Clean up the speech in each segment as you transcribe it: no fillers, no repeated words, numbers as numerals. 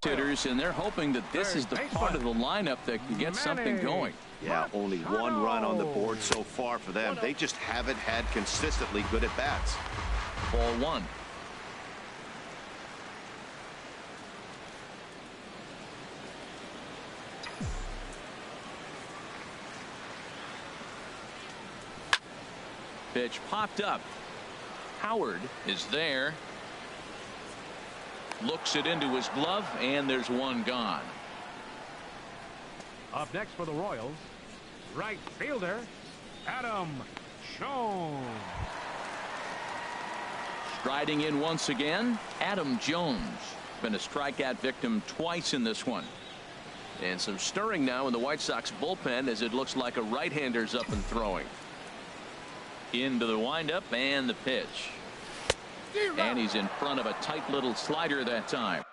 hitters, and they're hoping that this is the part of the lineup that can get something going. Yeah, only one run on the board so far for them. They just haven't had consistently good at-bats. Ball one. Pitch popped up. Howard is there. Looks it into his glove, and there's one gone. Up next for the Royals, right fielder, Adam Jones. Striding in once again, Adam Jones. Been a strikeout victim twice in this one. And some stirring now in the White Sox bullpen as it looks like a right-hander's up and throwing. Into the windup and the pitch. And he's in front of a tight little slider that time.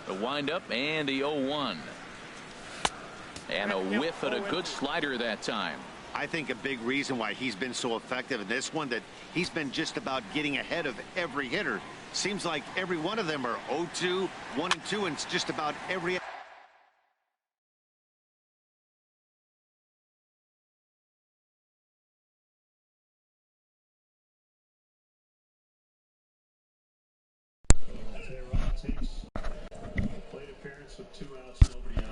The windup and the 0-1. And a whiff at a good slider that time. I think a big reason why he's been so effective in this one, that he's been just about getting ahead of every hitter. Seems like every one of them are 0-2, 1-2, and it's just about every... Plate appearance with 2 outs, nobody on.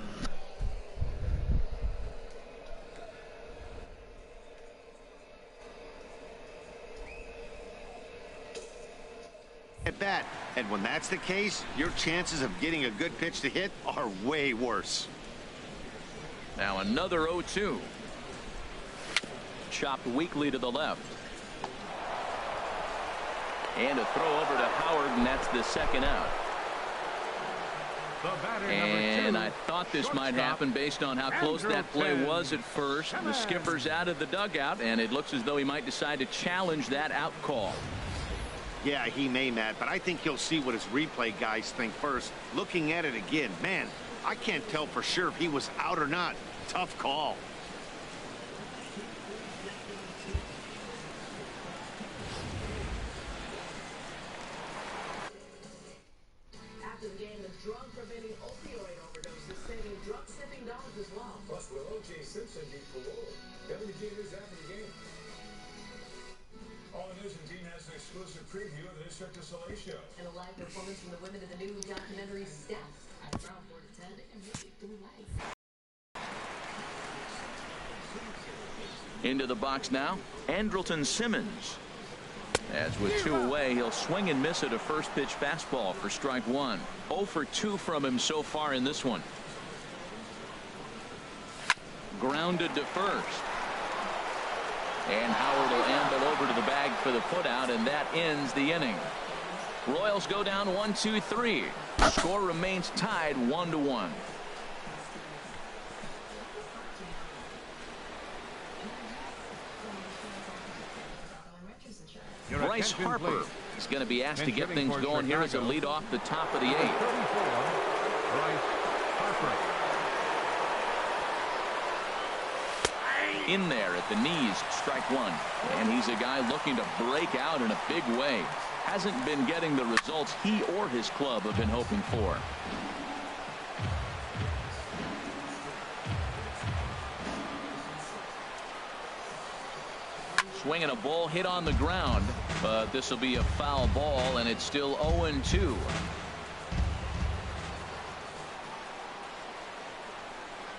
At bat, and when that's the case, your chances of getting a good pitch to hit are way worse. Now another 0-2. Chopped weakly to the left. And a throw over to Howard, and that's the second out. And I thought this might happen based on how close that play was at first. The skipper's out of the dugout, and it looks as though he might decide to challenge that out call. Yeah, he may, Matt, but I think he'll see what his replay guys think first. Looking at it again, man, I can't tell for sure if he was out or not. Tough call. After the game, the drug-preventing opioid overdoses saving drug-sniffing dogs as well. Plus, will O.J. Simpson be paroled? WG News after the game. All the news and team has an exclusive preview of the District of Soleil show. And a live performance from the women of the new documentary Steph at around 4 to 10. They can make it through life. Into the box now, Andrelton Simmons. As with 2 away, he'll swing and miss at a first pitch fastball for strike 1. 0 for 2 from him so far in this one. Grounded to first. And Howard will amble over to the bag for the putout, and that ends the inning. Royals go down 1-2-3. Score remains tied 1-1. Bryce Harper is going to be asked to get things going here as a lead off the top of the 8th. In there at the knees, strike 1. And he's a guy looking to break out in a big way. Hasn't been getting the results he or his club have been hoping for. Swinging a ball hit on the ground, but this will be a foul ball, and it's still 0-2.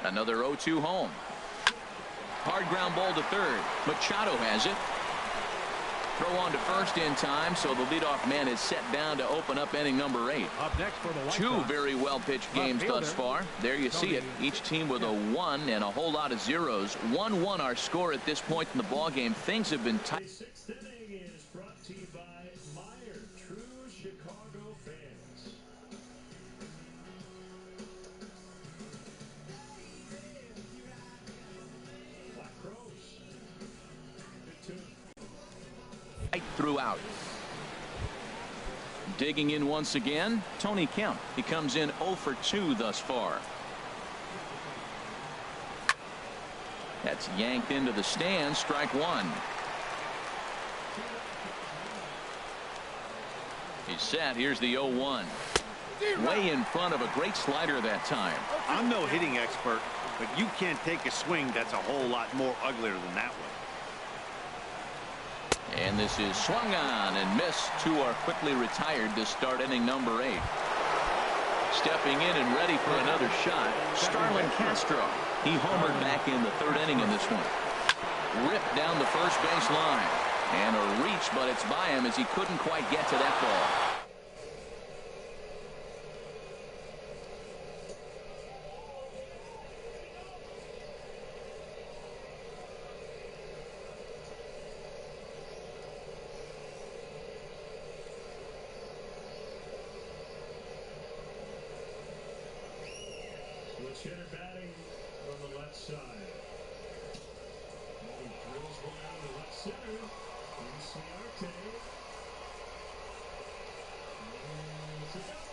Another 0-2 home. Hard ground ball to third. Machado has it. Throw on to first in time, so the leadoff man is set down to open up inning number 8. Up next for the White Two Sox. very well pitched games thus far. There you see it. Each team with a 1 and a whole lot of zeros. 1-1 our score at this point in the ball game. Things have been tight. The 6th inning is brought to you by Meyer threw out. Digging in once again, Tony Kemp. He comes in 0 for 2 thus far. That's yanked into the stands. Strike one. He's set. Here's the 0-1. Way in front of a great slider that time. I'm no hitting expert, but you can't take a swing that's a whole lot more uglier than that one. And this is swung on and missed. Two are quickly retired to start inning number 8. Stepping in and ready for another shot, Starlin Castro. He homered back in the 3rd inning in this one. Ripped down the first base line. And a reach, but it's by him as he couldn't quite get to that ball. Switch hitter batting on the left side. He drills one out to left center. Ciarte. And it's a double.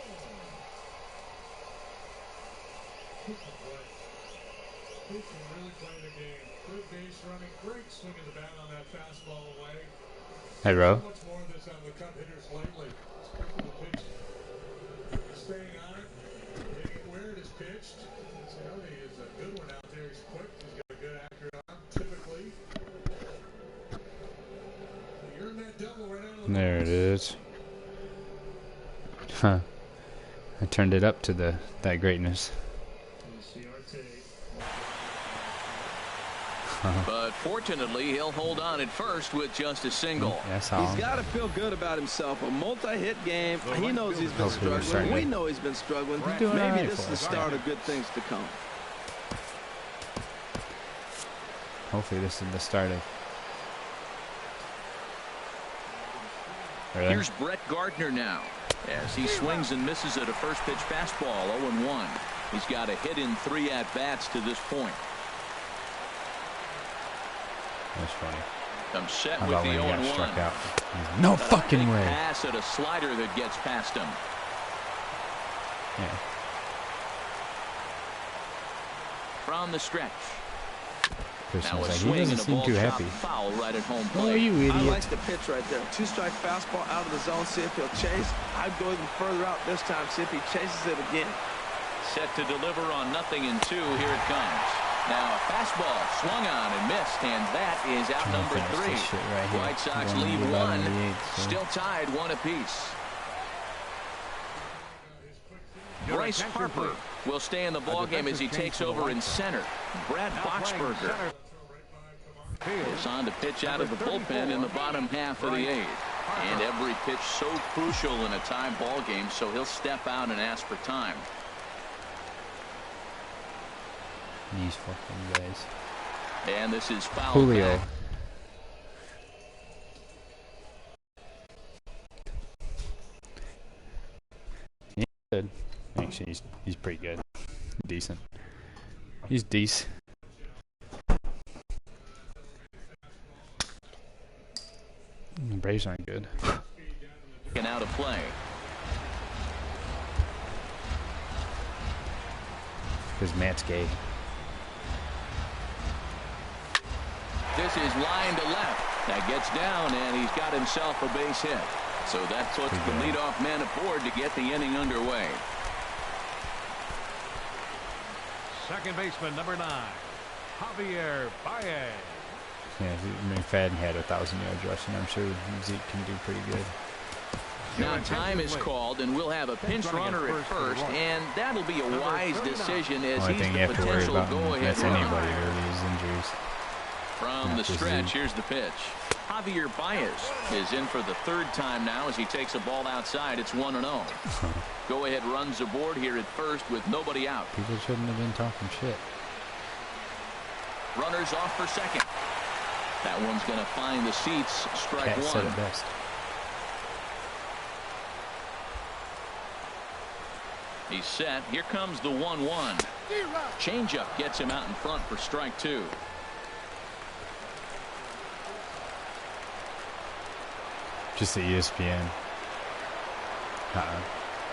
Houston really playing the game. Good base running. Great swing of the bat on that fastball away. Hey, Ro. Much more of this out of the Cub hitters lately. Especially the pitch. Staying on it. Hitting it where it is pitched. Ciarte is a good one out there. He's quick. He's got a good accurate arm, typically. He earned that double right out of the There it box. is. Huh. I turned it up to that greatness. But fortunately, he'll hold on at first with just a single. That's all. He's got to feel good about himself. A multi-hit game. He knows he's been Hopefully we're struggling. starting We to- know he's been struggling. doing all Maybe right this is for the us. start of good things to come. Hopefully this is the start of. Really? Here's Brett Gardner now as he swings and misses at a first pitch fastball. 0-1. He's got a hit in 3 at-bats to this point. That's funny. I'm set How with about the when he got 0-1. struck out? No fucking way. Pass at a slider that gets past him. Yeah. From the stretch. Christian Now a was like, he swing doesn't and a seem ball too chopped happy. foul right at home Oh, plate. you I idiot. like the pitch right there. 2-strike fastball out of the zone. See if he'll chase. I'd go even further out this time. See if he chases it again. Set to deliver on 0-2. Here it comes. Now a fastball swung on and missed, and that is out Trying to number finish 3. this shit right here. White Sox Going lead to the bottom 1. of the 8th, so. Still tied 1 apiece. Bryce Harper will stay in the ballgame as he takes over in center. Brad Boxberger is on to pitch out of the bullpen in the bottom half of the 8th. And every pitch so crucial in a tie ball game, so he'll step out and ask for time. These fucking guys. And this is foul Julio. back. He's good. Actually, he's pretty good. Decent. He's decent. The Braves aren't good. And out of play. Because Matt's gay. This is line to left. That gets down, and he's got himself a base hit. So that puts the leadoff man aboard to get the inning underway. Second baseman, number 9, Javier Baez. Yeah, McFadden had 1,000 yards rushing. I'm sure Zeke can do pretty good. Now time is called, and we'll have a pinch runner at first, and that'll be a wise decision as Only he's thing you the have to worry potential about go-ahead that's anybody runner. really is injuries. From Not the just stretch, Zeke. here's the pitch. Javier Baez is in for the 3rd time now as he takes a ball outside. It's 1-0. Go-ahead runs aboard here at first with nobody out. People shouldn't have been talking shit. Runners off for second. That one's going to find the seats. Strike Cat said one. it best. He's set. Here comes the 1-1. Changeup gets him out in front for strike 2. Just the ESPN.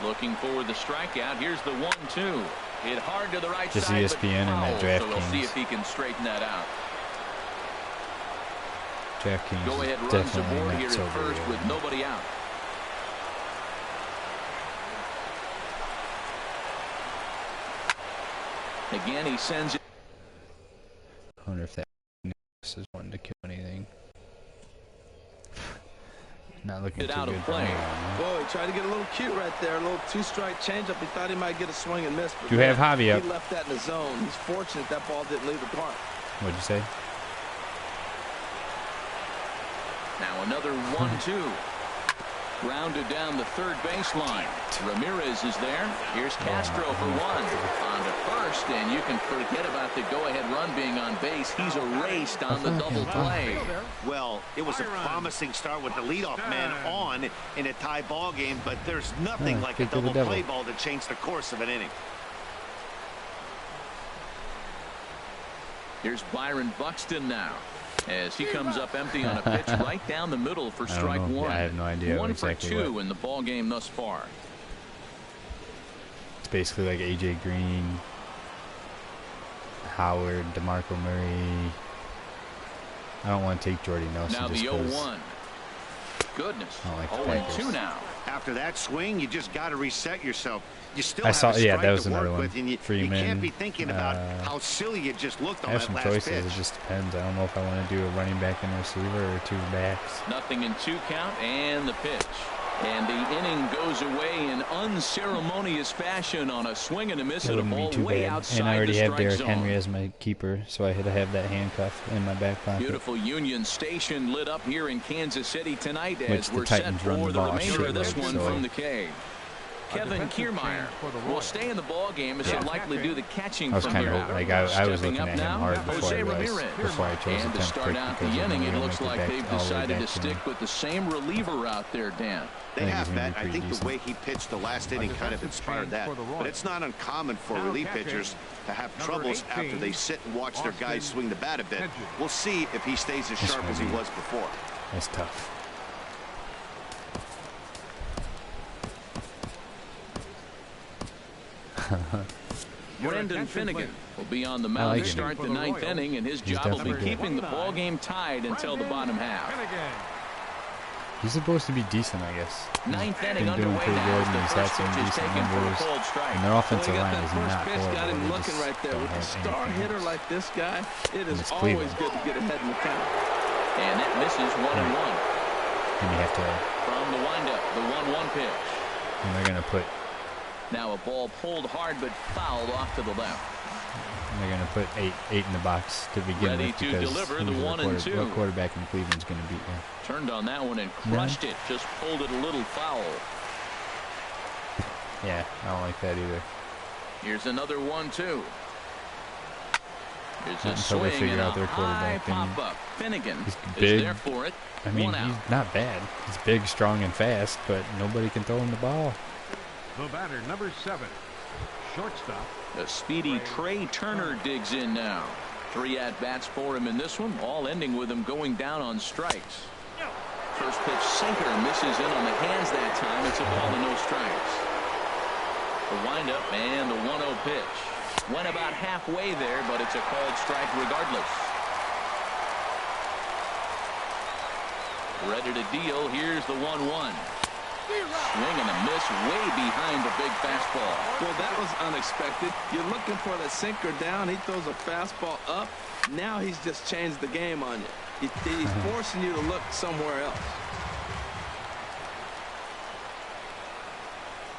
Looking for the strikeout. Here's the 1-2. Hit hard to the right just side. Just ESPN and that DraftKings. So we'll see if he can straighten that out. DraftKings. Go ahead, runs aboard here at first with nobody out. Again, he sends it. I wonder if that is one to kill anything. Not looking too out good of play. Boy, he tried to get a little cute right there. A little two-strike changeup. He thought he might get a swing and miss. Do you have Javi up? He left that in the zone. He's fortunate that ball didn't leave the park. What'd you say? Now another 1-2. Grounded down the third baseline. Ramirez is there. Here's Castro for one. On to first, and you can forget about the go-ahead run being on base. He's erased on the double play. Well, it was a promising start with the leadoff man on in a tie ball game, but there's nothing like a double play ball to change the course of an inning. Here's Byron Buxton now, as he comes up empty on a pitch right down the middle for strike one. I have no idea. 1 exactly for 2 in the ball game thus far. It's basically like AJ Green, Howard, DeMarco Murray. I don't want to take Jordy Nelson. Now just the 0-1. Goodness. 0-2 now. After that swing, you just got to reset yourself. You still have a strike that was to work another one. with, and you can't be thinking about how silly you just looked on that last pitch. I have some choices. It just depends. I don't know if I want to do a running back and receiver or 2 backs. Nothing in 2 count, and the pitch. And the inning goes away in unceremonious fashion on a swing and a miss at a ball way outside the strike zone. And I already have Derrick Henry as my keeper, so I had to have that handcuff in my back pocket. Beautiful Union Station lit up here in Kansas City tonight as we're set for the remainder of this one from the cave. Kevin Kiermaier will stay in the ball game as he'll likely do the catching from here out. I was looking at him hard before I chose and to start out the inning, it looks like they've decided to stick with the same reliever out there, Dan. They have, Matt. I think the way he pitched the last inning kind of inspired that. But it's not uncommon for relief pitchers to have troubles after they sit and watch their guys swing the bat a bit. We'll see if he stays as sharp as he was before. That's tough. Brendan Finnegan will be on the mound to start the 9th inning, and his job will be keeping the ball game tied until the bottom half. He's supposed to be decent, I guess. 9th inning been doing pretty good, and he's had some decent numbers. And their offensive line is not horrible. Got him looking right there. With a star hitter like this guy, it is always good to get ahead in the count. And that misses 1-1. And you have to. From the windup, the 1-1 pitch. And they're going to put. Now a ball pulled hard but fouled off to the left. And they're going to put eight in the box to begin with. Ready to deliver the 1-2. What quarterback in Cleveland's going to beat you? Turned on that one and crushed it. Just pulled it a little foul. Yeah, I don't like that either. Here's another 1-2. Here's a until they figure out their quarterback. Pop-up. Finnegan big, is there for it. I mean, he's not bad. He's big, strong, and fast, but nobody can throw him the ball. The batter, number 7, shortstop. The speedy Trey Turner digs in now. 3 at-bats for him in this one, all ending with him going down on strikes. First pitch sinker misses in on the hands that time. It's a ball and no strikes. The windup and the 1-0 pitch. Went about halfway there, but it's a called strike regardless. Ready to deal. Here's the 1-1. Swing and a miss way behind the big fastball. Well, that was unexpected. You're looking for the sinker down. He throws a fastball up. Now he's just changed the game on you. He's forcing you to look somewhere else.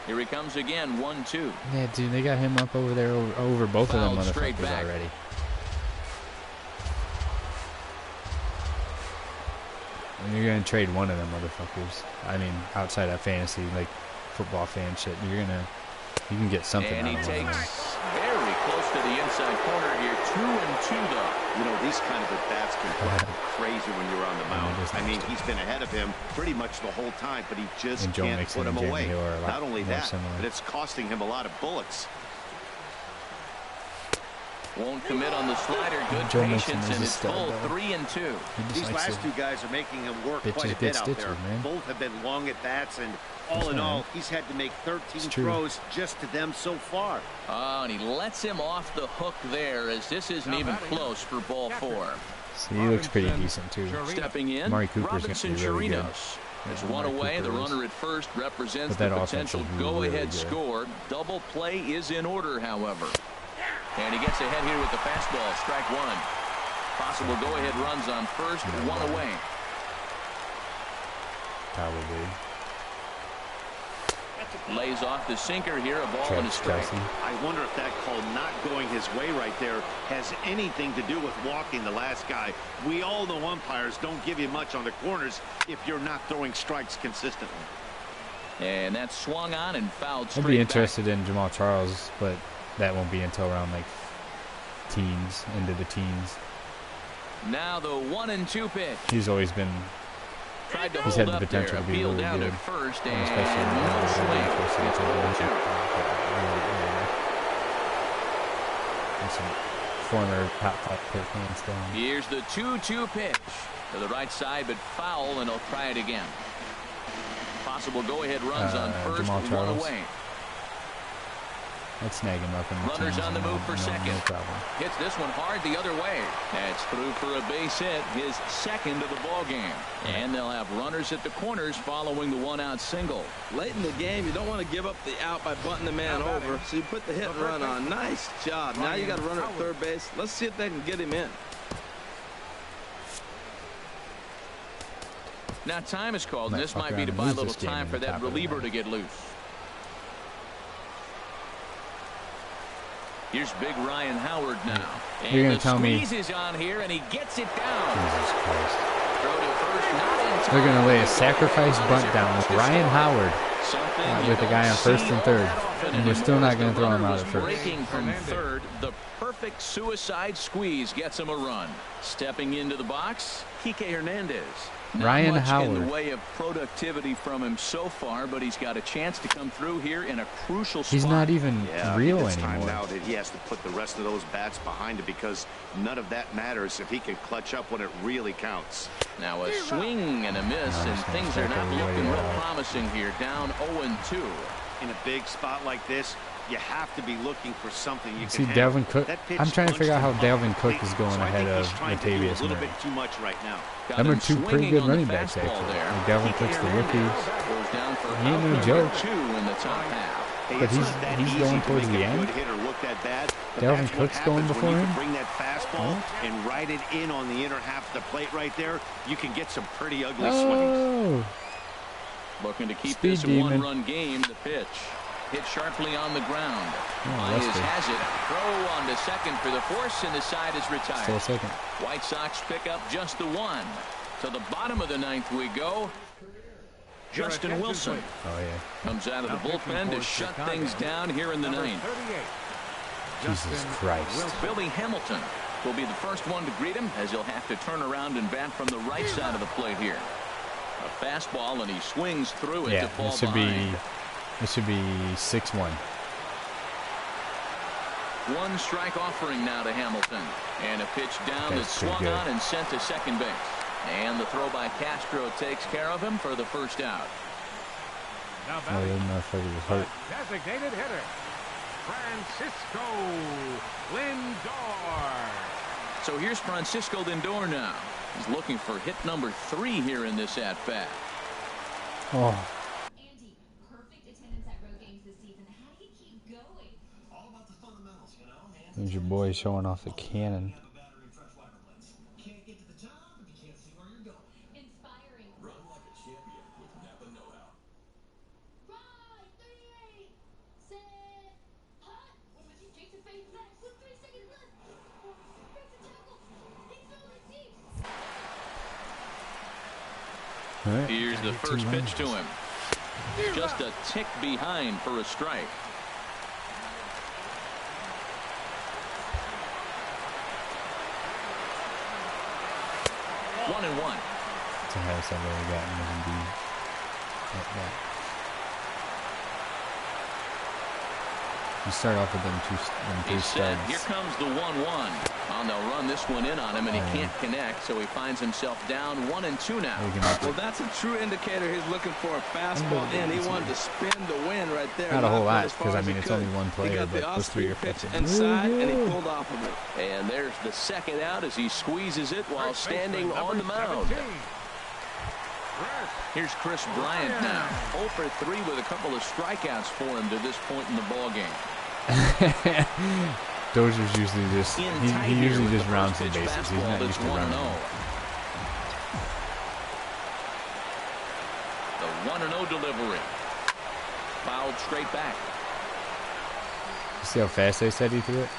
Here he comes again, 1-2. Yeah, dude, they got him up over there over both of them motherfuckers already. And you're gonna trade one of them motherfuckers. I mean, outside of fantasy, like football fan shit, you can get something and out of he takes very close to the inside corner here. 2-2 though. You know, these kind of at-bats can drive you crazy when you're on the mound. I mean, he's been ahead of him pretty much the whole time, but he just can't put him away. Not only that, but it's costing him a lot of bullets. Won't commit on the slider. Good Joe patience, and it's full though. 3-2. These last two guys are making him work quite a bit out there. Man. Both have been long at bats, and all in all, he's had to make 13 throws just to them so far. Oh, and he lets him off the hook there, as this isn't even close for ball 4. See, he looks pretty decent too. Stepping in, Amari Cooper's Robinson really good. Chirinos. There's one away. The runner at first represents the potential go-ahead score. Double play is in order, however. And he gets ahead here with the fastball. Strike one. Possible go-ahead runs on first. One away. Probably. Lays off the sinker here. A ball and a strike. I wonder if that call not going his way right there has anything to do with walking the last guy. We all know umpires don't give you much on the corners if you're not throwing strikes consistently. And that's swung on and fouled straight I'd be interested back. in Jamal Charles, but that won't be until around like teens, into the teens. Now the 1-2 pitch. He's always been. He's had the potential to be really down good. at first, And and especially no swing. It's 0-2. And some former top 5 pick hands down. Here's the 2-2 pitch to the right side, but foul, and he'll try it again. Possible go-ahead runs on first, Jamal one Charles. away. Let's snag him up in the Runners teens on the move for second. No problem. Hits this one hard the other way. That's through for a base hit, his second of the ball game. And they'll have runners at the corners following the one-out single. Late in the game, you don't want to give up the out by bunting the man over, so you put the hit and run on. Nice job. Now you got a runner at third base. Let's see if they can get him in. Now time is called, and this might be to buy a little time for that reliever to get loose. Here's big Ryan Howard now. And You're going to tell me. The squeeze is on here, and he gets it down. Jesus Christ. Throw to first, not in time. They're going to lay a sacrifice bunt down with Ryan Howard with the guy on first and third. And they're still not going to throw him out at first. Breaking from third, the perfect suicide squeeze gets him a run. Stepping into the box, Kike Hernandez. Not Ryan much Howard. in the way of productivity from him so far, but he's got a chance to come through here in a crucial spot. He's not even real it's anymore. time now that he has to put the rest of those bats behind him, because none of that matters if he can clutch up when it really counts. Now a swing and a miss, and things are not looking real promising here. Down 0-2. In a big spot like this, you have to be looking for something you See, can Dalvin Cook. I'm trying to figure out how Dalvin Dalvin Cook is going ahead of Latavius a little Murray. bit too much right now. Them are two pretty good running backs, actually. Like Dalvin Cook's the rookies. He ain't no joke. In the top half. But he's going towards the end. Dalvin Cook's going before him. Bring that fastball and ride it in on the inner half of the plate right there. You can get some pretty ugly swings. Looking to keep Speed this demon. one-run game. The pitch hit sharply on the ground. Lester. Myers has it. Throw on to second for the force, and the side is retired. Still second. White Sox pick up just the one. To the bottom of the ninth we go. Justin Wilson Oh, yeah. comes out of the bullpen to shut things down here in the ninth. Jesus Christ. Billy Hamilton will be the first one to greet him, as he'll have to turn around and bat from the right side of the plate here. A fastball, and he swings through it Yeah, to fall this should behind. be 6-1. One strike offering now to Hamilton. And a pitch down that That's pretty swung good. on and sent to second base. And the throw by Castro takes care of him for the first out. Now Oh, batting, that motherfucker was hurt. designated hitter, Francisco Lindor. So here's Francisco Lindor now. He's looking for hit number 3 here in this at-bat. Oh, Andy, perfect attendance at road games this season. How do you keep going? All about the fundamentals, you know. there's your boy showing off the cannon. Can't get to the top if you can't see where you're going. Inspiring. Run like a champion with Napa know-how. 5, 3, 8, set, hot. What about you, Jason Faith back with 3 seconds left. Breaks the tackle. He's throwing deep. All right. Here's the first pitch to him. Just a tick behind for a strike. One and one. That's the highest I've ever gotten as Indeed. Like that. You start off with them three He's set. studs. Here comes the 1-1. And they'll run this one in on him, and he can't connect, so he finds himself down 1-2 now. Well, that's a true indicator. He's looking for a fastball in. He wanted to spin the wind right there. Not a whole lot, as far because I as mean he it's could. only one player, He got but the those three are pitch fucking. inside, and he pulled off of it. And there's the second out as he squeezes it while standing on the mound. Here's Chris Bryant now. 0 for 3 with a couple of strikeouts for him to this point in the ball game. Dozier's usually just he usually just rounds the bases. He's not used to running. The 1-0 delivery. Fouled straight back. You see how fast they said he threw it?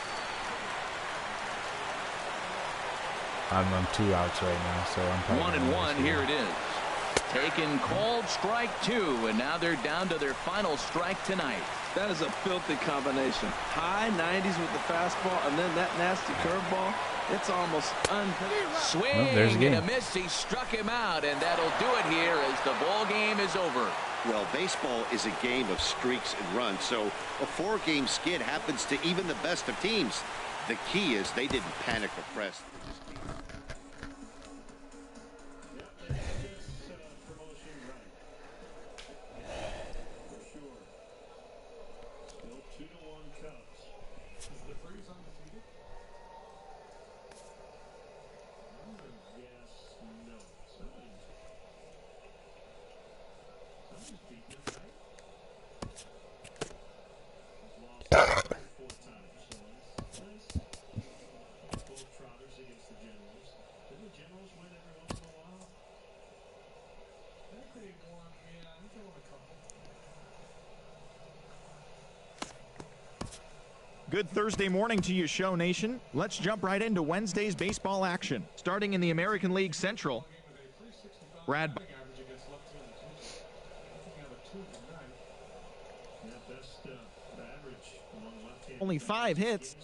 I'm 2 outs right now, so I'm probably 1-1. Here it is. Taken, called, strike 2, and now they're down to their final strike tonight. That is a filthy combination. High 90s with the fastball, and then that nasty curveball. It's almost swing there's a game. and a miss. He struck him out, and that'll do it here as the ball game is over. Well, baseball is a game of streaks and runs, so a 4-game skid happens to even the best of teams. The key is they didn't panic or press. Good Thursday morning to you, Show Nation. Let's jump right into Wednesday's baseball action. Starting in the American League Central, Brad. Only 5 hits.